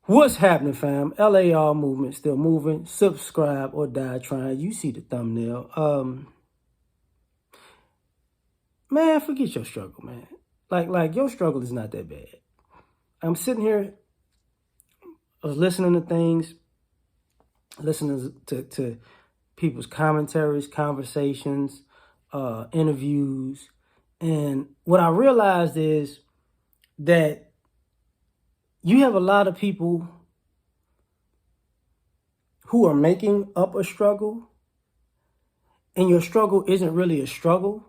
What's happening, fam? L.A.R. movement still moving. Subscribe or die trying. You see the thumbnail. Man, forget your struggle, man. Like your struggle is not that bad. I'm sitting here, I was listening to things, listening to people's commentaries, conversations, interviews, and what I realized is that you have a lot of people who are making up a struggle, and your struggle isn't really a struggle.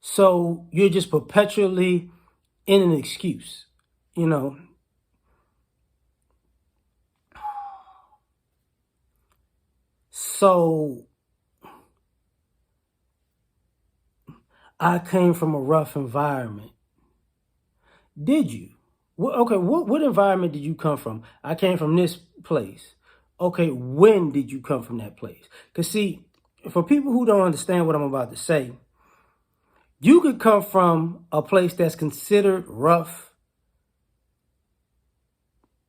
So you're just perpetually in an excuse, you know. So I came from a rough environment. Did you? Okay, what environment did you come from? I came from this place. Okay, when did you come from that place? Because see, for people who don't understand what I'm about to say, you could come from a place that's considered rough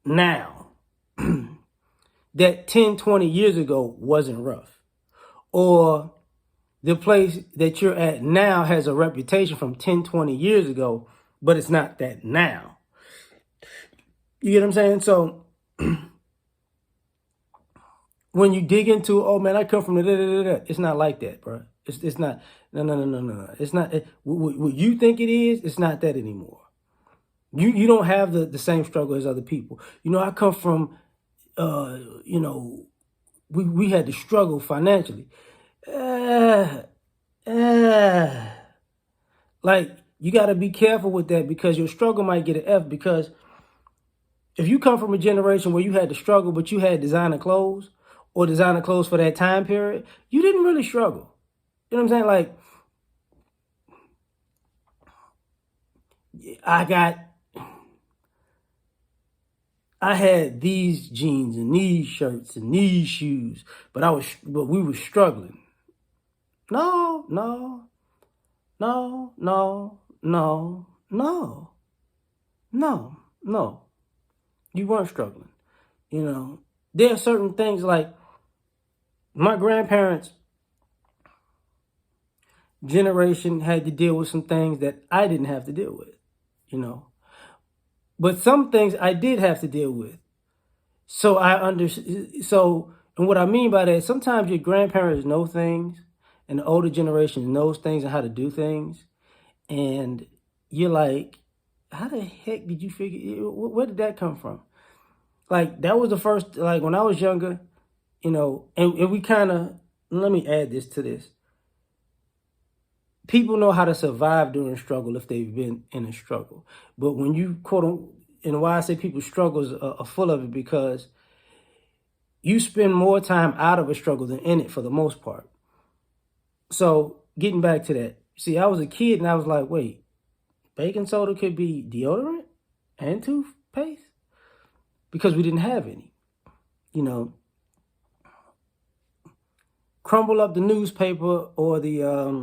now that 10, 20 years ago wasn't rough. Or the place that you're at now has a reputation from 10, 20 years ago, but it's not that now. You get what I'm saying? So when you dig into, oh man, I come from the it's not like that, bro. It's not. No. It's not. What you think it is, it's not that anymore. You don't have the same struggle as other people. You know, I come from, we had to struggle financially. Like, you got to be careful with that because your struggle might get an F, because if you come from a generation where you had to struggle, but you had designer clothes or designer clothes for that time period, you didn't really struggle. You know what I'm saying? Like, I had these jeans and these shirts and these shoes, but we were struggling. No, no, no, no, no, no, no, no. You weren't struggling. You know, there are certain things like my grandparents' generation had to deal with some things that I didn't have to deal with, you know. But some things I did have to deal with. So and what I mean by that, sometimes your grandparents know things and the older generation knows things and how to do things. And you're like, how the heck did you figure, where did that come from? Like, that was the first, like when I was younger, you know, and we kind of, let me add this to this. People know how to survive during struggle if they've been in a struggle. But when you and why I say people's struggles are full of it, because you spend more time out of a struggle than in it for the most part. So getting back to that, see, I was a kid and I was like, wait, baking soda could be deodorant and toothpaste? Because we didn't have any, you know. Crumble up the newspaper or the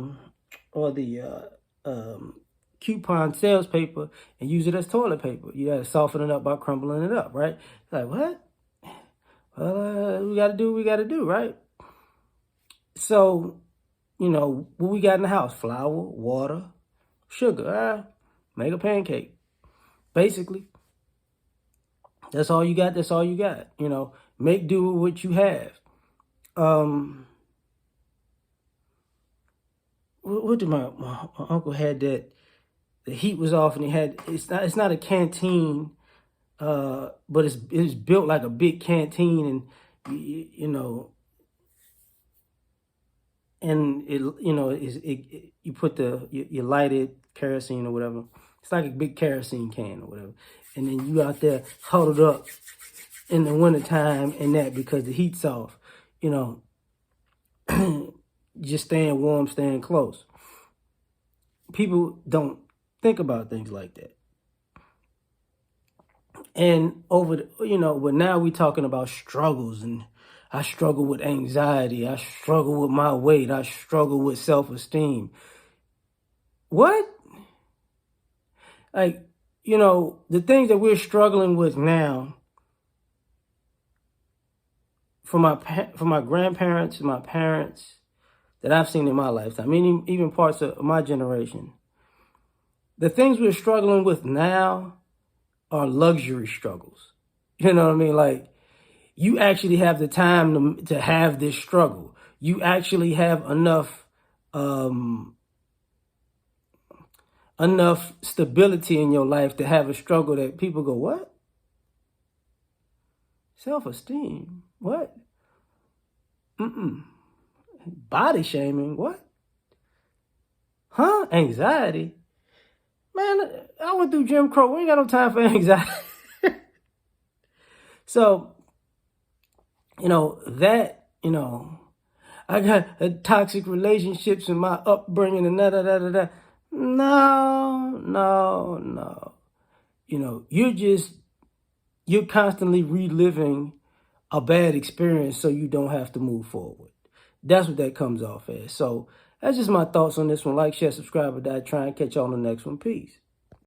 coupon sales paper and use it as toilet paper. You got to soften it up by crumbling it up, right? Like, what? Well, we got to do what we got to do, right? So, you know, what we got in the house? Flour, water, sugar. Make a pancake. Basically, that's all you got. That's all you got. You know, make do with what you have. What did my uncle had that the heat was off and it's not a canteen, but it's built like a big canteen, and you know, and you put you light it kerosene or whatever. It's like a big kerosene can or whatever, and then you out there huddled up in the wintertime and that because the heat's off, you know, just staying warm, staying close. People don't think about things like that. And but now we talking about struggles, and I struggle with anxiety. I struggle with my weight. I struggle with self-esteem. What? Like, you know, the things that we're struggling with now from my grandparents, my parents that I've seen in my lifetime, even parts of my generation, the things we're struggling with now are luxury struggles. You know what I mean? Like, you actually have the time to have this struggle. You actually have enough stability in your life to have a struggle that people go, what? Self-esteem? What? Body shaming? What? Huh? Anxiety? Man, I went through Jim Crow. We ain't got no time for anxiety. So, I got toxic relationships in my upbringing and da. No. You're constantly reliving a bad experience so you don't have to move forward. That's what that comes off as. So that's just my thoughts on this one. Like, share, subscribe, or die. Try and catch you on the next one. Peace.